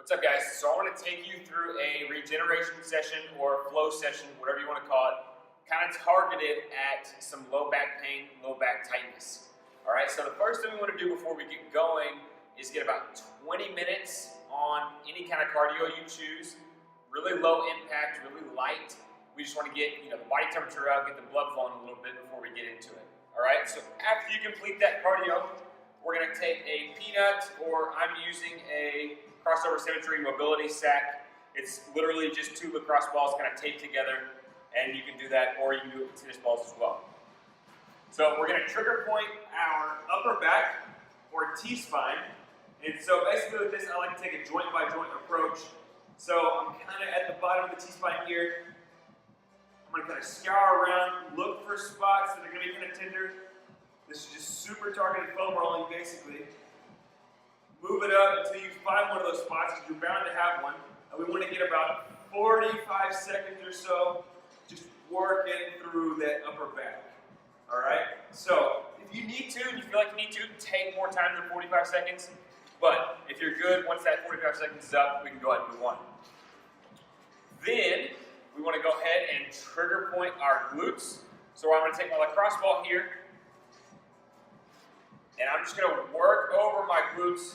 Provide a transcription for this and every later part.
What's up, guys? So I want to take you through a regeneration session or flow session, whatever you want to call it, kind of targeted at some low back pain, low back tightness. All right, so the first thing we want to do before we get going is get about 20 minutes on any kind of cardio you choose. Really low impact, really light. We just want to get the body temperature up, get the blood flowing a little bit before we get into it. All right, so after you complete that cardio, we're going to take a peanut, or I'm using a crossover symmetry mobility sack. It's literally just two lacrosse balls kind of taped together, and you can do that, or you can do it with tennis balls as well. So we're going to trigger point our upper back or T-spine, and so basically with this, I like to take a joint by joint approach. So I'm kind of at the bottom of the T-spine here. I'm going to kind of scour around, look for spots that are going to be kind of tender. This is just super targeted foam rolling, basically. Move it up until you find one of those spots, because you're bound to have one. And we want to get about 45 seconds or so just working through that upper back. All right? So if you need to, and you feel like you need to, take more time than 45 seconds. But if you're good, once that 45 seconds is up, we can go ahead and move on. Then we want to go ahead and trigger point our glutes. So I'm going to take my lacrosse ball here, and I'm just going to work over my glutes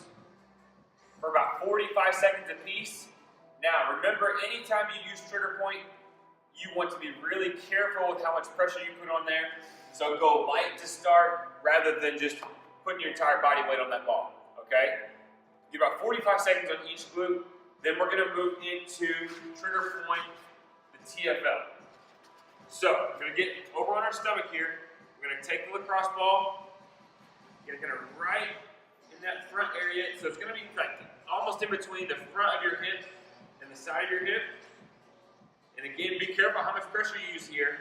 for about 45 seconds a piece. Now, remember, anytime you use trigger point, you want to be really careful with how much pressure you put on there. So go light to start rather than just putting your entire body weight on that ball, okay? Give about 45 seconds on each glute. Then we're gonna move into trigger point the TFL. So, we're gonna get over on our stomach here. We're gonna take the lacrosse ball, get it kind of right in that front area. So it's gonna be like almost in between the front of your hip and the side of your hip. And again, be careful how much pressure you use here.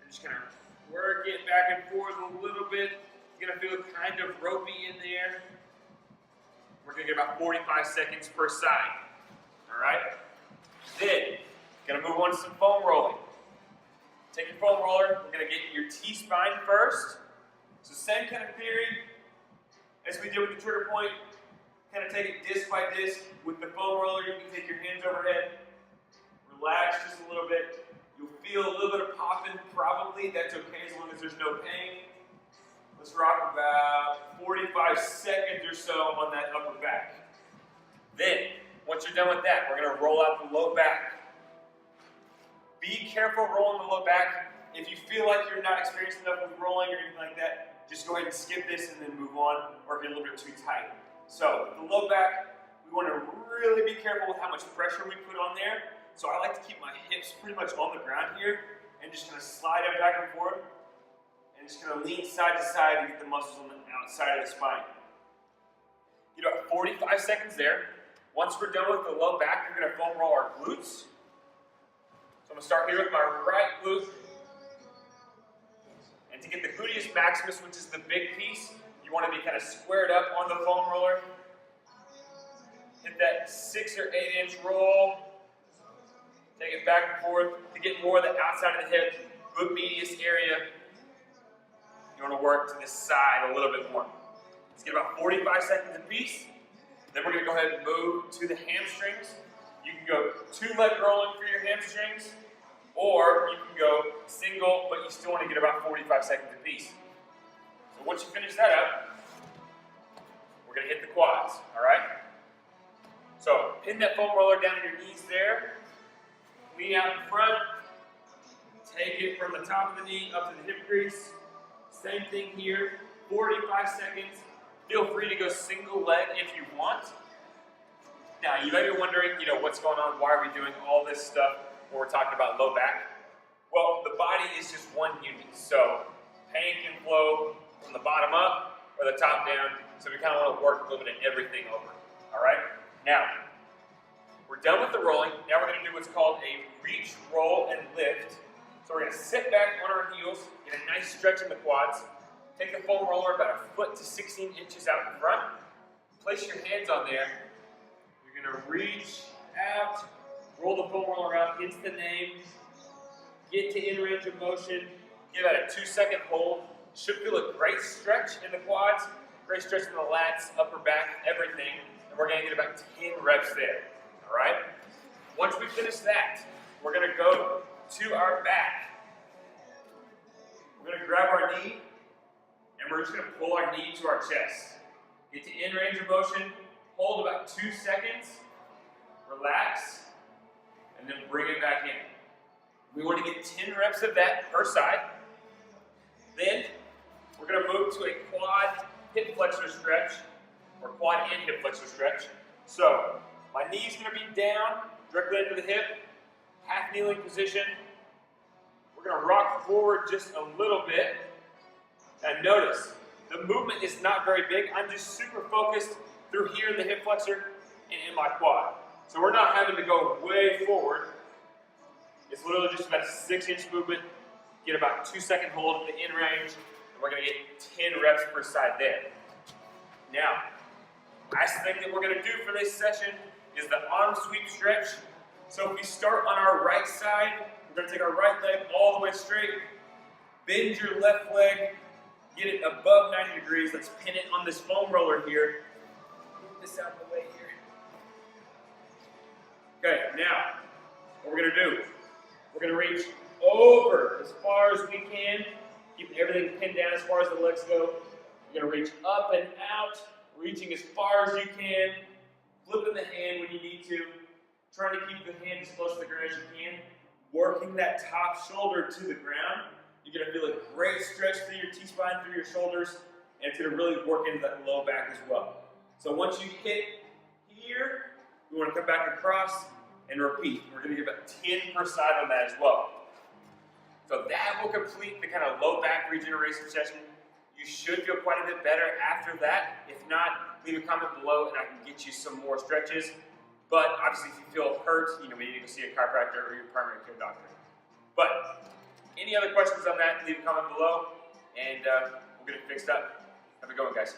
And just kind of work it back and forth a little bit. You're gonna feel kind of ropey in there. We're gonna get about 45 seconds per side. All right? Then, gonna move on to some foam rolling. Take your foam roller, we're gonna get your T-spine first. So same kind of theory as we did with the trigger point. Kind of take it disc by disc. With the foam roller, you can take your hands overhead, relax just a little bit. You'll feel a little bit of popping, probably. That's okay as long as there's no pain. Let's rock about 45 seconds or so on that upper back. Then, once you're done with that, we're going to roll out the low back. Be careful rolling the low back. If you feel like you're not experienced enough with rolling or anything like that, just go ahead and skip this and then move on, or if you're a little bit too tight. So, the low back, we want to really be careful with how much pressure we put on there. So I like to keep my hips pretty much on the ground here and just kind of slide them back and forth and just kind of lean side to side to get the muscles on the outside of the spine. Get about 45 seconds there. Once we're done with the low back, we're going to foam roll our glutes. So I'm going to start here with my right glute. And to get the gluteus maximus, which is the big piece, you want to be kind of squared up on the foam roller. Hit that 6 or 8 inch roll. Take it back and forth to get more of the outside of the hip, glute medius area. You want to work to the side a little bit more. Let's get about 45 seconds a piece. Then we're going to go ahead and move to the hamstrings. You can go 2-leg rolling for your hamstrings, or you can go single, but you still want to get about 45 seconds a piece. So once you finish that up, we're going to hit the quads, all right? So pin that foam roller down on your knees there. Lean out in front. Take it from the top of the knee up to the hip crease. Same thing here, 45 seconds. Feel free to go single leg if you want. Now, you may be wondering, what's going on? Why are we doing all this stuff when we're talking about low back? Well, the body is just one unit. So pain can flow from the bottom up or the top down. So we kind of want to work a little bit of everything over. All right? Now, we're done with the rolling. Now we're going to do what's called a reach, roll, and lift. So we're going to sit back on our heels, get a nice stretch in the quads. Take the foam roller about 1 foot to 16 inches out in front. Place your hands on there. You're going to reach out, roll the foam roller out, into the name, get to in range of motion, give that a 2-second hold. Should feel a great stretch in the quads, great stretch in the lats, upper back, everything. And and we're gonna get about 10 reps there, all right? Once we finish that, we're gonna go to our back. We're gonna grab our knee, and we're just gonna pull our knee to our chest. Get to in range of motion, hold about 2 seconds, relax, and then bring it back in. We want to get 10 reps of that per side. Then we're going to move to a quad hip flexor stretch, or quad and hip flexor stretch. So my knee's going to be down, directly into the hip, half kneeling position. We're going to rock forward just a little bit. And notice, the movement is not very big. I'm just super focused through here in the hip flexor and in my quad. So we're not having to go way forward. It's literally just about a 6-inch movement. Get about 2-second hold at the in range, and we're gonna get 10 reps per side there. Now, last thing that we're gonna do for this session is the arm sweep stretch. So if we start on our right side, we're gonna take our right leg all the way straight, bend your left leg, get it above 90 degrees. Let's pin it on this foam roller here. Move this out of the way here. Okay, now, what we're gonna do, we're gonna reach over as far as we can, keep everything pinned down as far as the legs go. You're gonna reach up and out, reaching as far as you can, flipping the hand when you need to, trying to keep the hand as close to the ground as you can, working that top shoulder to the ground. You're gonna feel a great stretch through your T-spine, through your shoulders, and it's gonna really work into that low back as well. So once you hit here, we wanna come back across and repeat. We're gonna get about 10 per side on that as well. So that will complete the kind of low back regeneration session. You should feel quite a bit better after that. If not, leave a comment below and I can get you some more stretches. But obviously if you feel hurt, we need to go see a chiropractor or your primary care doctor. But any other questions on that, leave a comment below and we'll get it fixed up. Have a good one, guys.